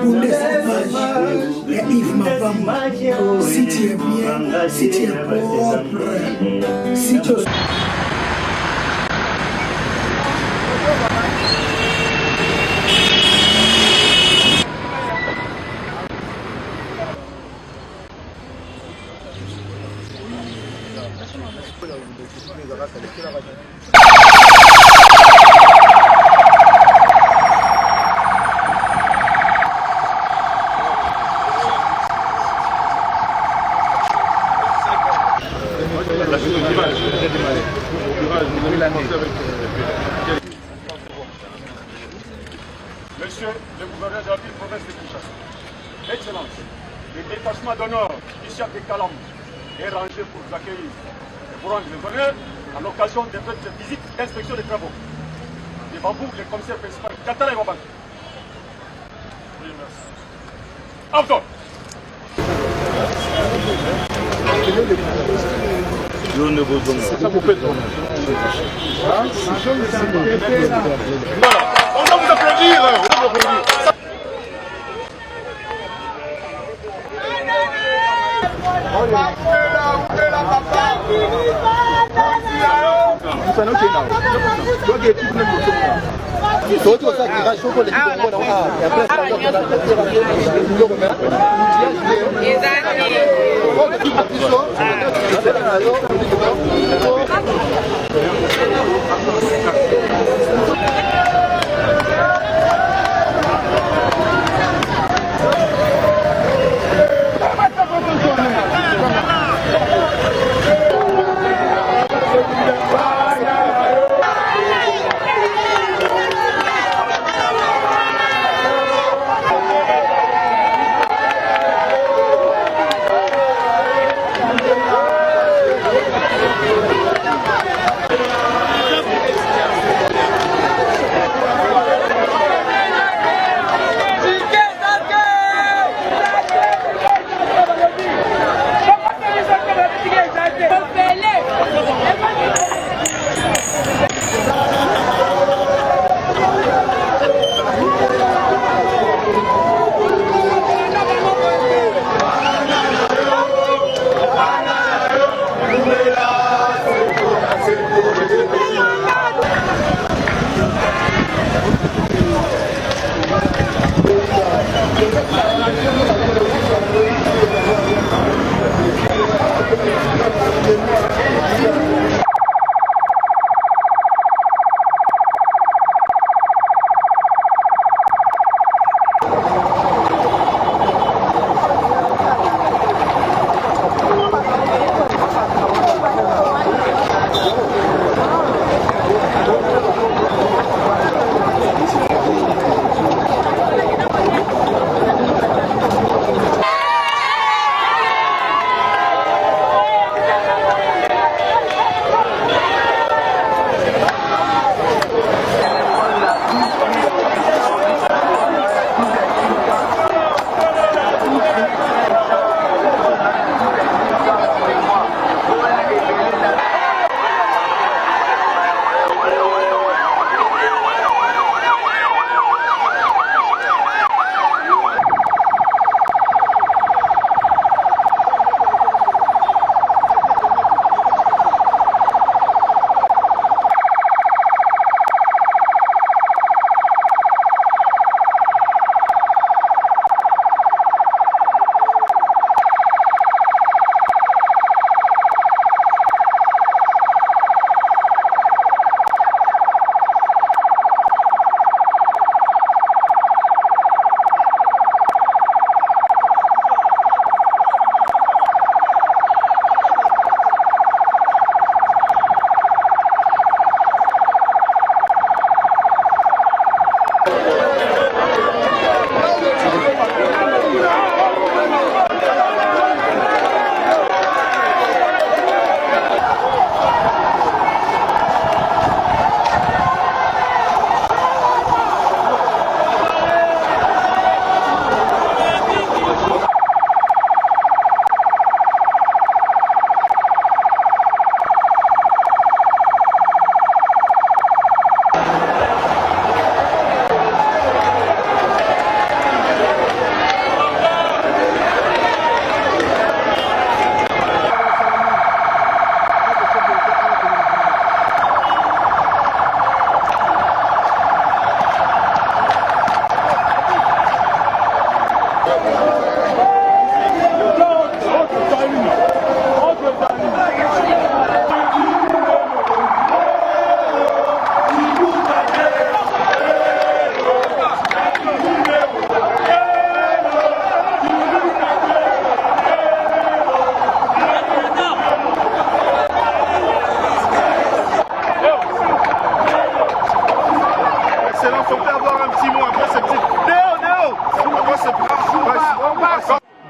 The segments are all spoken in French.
Koundé Sauvage et Yves Mabamba. Si tu es bien, si tu es propre, si tu es... Monsieur le gouverneur de la ville province de Kinshasa, Excellence, le détachement d'honneur du chef de Calam est rangé pour vous accueillir et vous rendre les honneurs à l'occasion de votre visite d'inspection des travaux. De Babou, le commissaire principal, Katala et Wabank. Oui, merci. Abdon. Ça vous fait voilà, on va vous applaudir.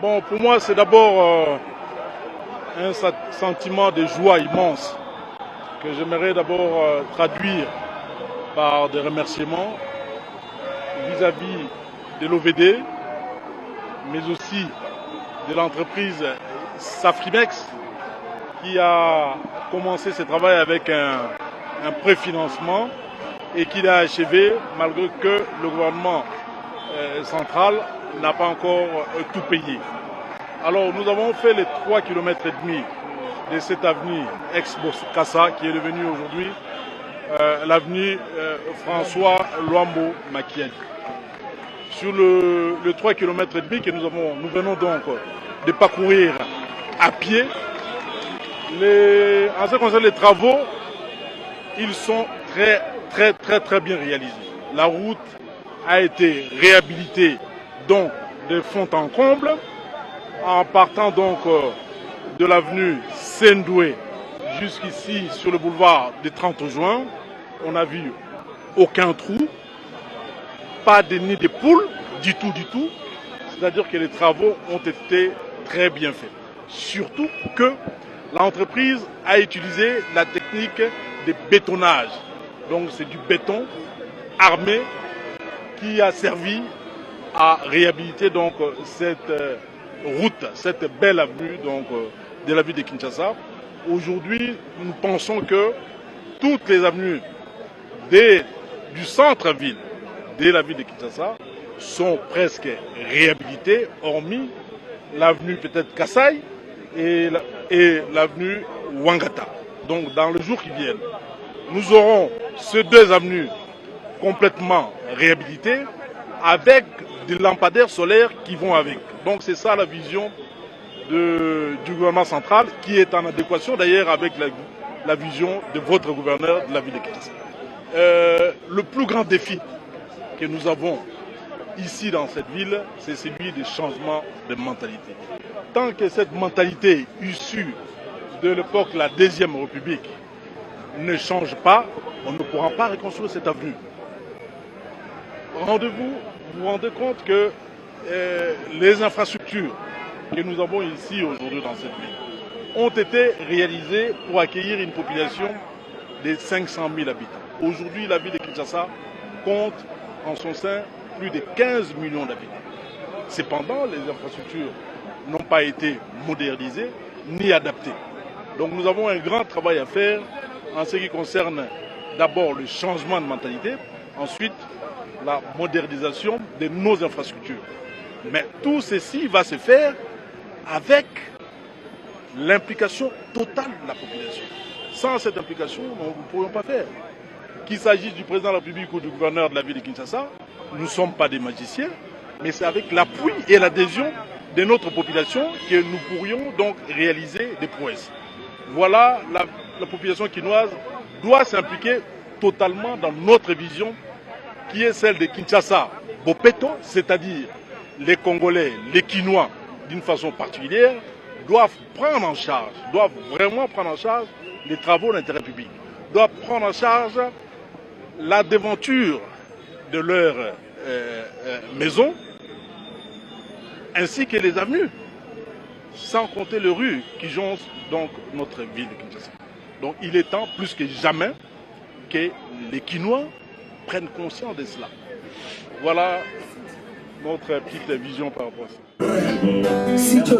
Bon, pour moi, c'est d'abord un sentiment de joie immense que j'aimerais d'abord traduire par des remerciements vis-à-vis de l'OVD, mais aussi de l'entreprise Safrimex qui a commencé ce travail avec un préfinancement et qui l'a achevé malgré que le gouvernement central n'a pas encore tout payé. Alors nous avons fait les 3,5 km de cette avenue ex-Bokassa qui est devenue aujourd'hui l'avenue François Luambo Makiadi. Sur le 3,5 km que nous venons donc de parcourir à pied, en ce qui concerne les travaux, ils sont très bien réalisés. La route a été réhabilitée donc de fond en comble, en partant donc de l'avenue Sendoué jusqu'ici sur le boulevard du 30 juin. On n'a vu aucun trou, pas de nid de poule, du tout. C'est-à-dire que les travaux ont été très bien faits. Surtout que l'entreprise a utilisé la technique de bétonnage. Donc c'est du béton armé qui a servi à réhabiliter donc cette route, cette belle avenue donc, de la ville de Kinshasa. Aujourd'hui, nous pensons que toutes les avenues du centre-ville de la ville de Kinshasa sont presque réhabilitées, hormis l'avenue peut-être Kassai et l'avenue Wangata. Donc dans les jours qui viennent, nous aurons ces deux avenues complètement réhabilitées avec des lampadaires solaires qui vont avec. Donc c'est ça la vision du gouvernement central qui est en adéquation d'ailleurs avec la vision de votre gouverneur de la ville de Kinshasa. Le plus grand défi que nous avons ici dans cette ville, c'est celui du changement de mentalité. Tant que cette mentalité issue de l'époque de la Deuxième République ne change pas, on ne pourra pas reconstruire cette avenue. Vous vous rendez compte que les infrastructures que nous avons ici aujourd'hui dans cette ville ont été réalisées pour accueillir une population de 500 000 habitants. Aujourd'hui, la ville de Kinshasa compte en son sein plus de 15 millions d'habitants. Cependant, les infrastructures n'ont pas été modernisées ni adaptées. Donc nous avons un grand travail à faire en ce qui concerne d'abord le changement de mentalité, ensuite la modernisation de nos infrastructures. Mais tout ceci va se faire avec l'implication totale de la population. Sans cette implication, nous ne pourrions pas faire. Qu'il s'agisse du président de la République ou du gouverneur de la ville de Kinshasa, nous ne sommes pas des magiciens, mais c'est avec l'appui et l'adhésion de notre population que nous pourrions donc réaliser des prouesses. Voilà, la population quinoise doit s'impliquer totalement dans notre vision qui est celle de Kinshasa Bopeto, c'est-à-dire les Congolais, les Quinois, d'une façon particulière, doivent vraiment prendre en charge les travaux d'intérêt public, doivent prendre en charge la devanture de leur maison, ainsi que les avenues, sans compter les rues qui joncent donc notre ville de Kinshasa. Donc il est temps, plus que jamais, que les Quinois prennent conscience de cela. Voilà notre petite vision par rapport à ça. Si tu as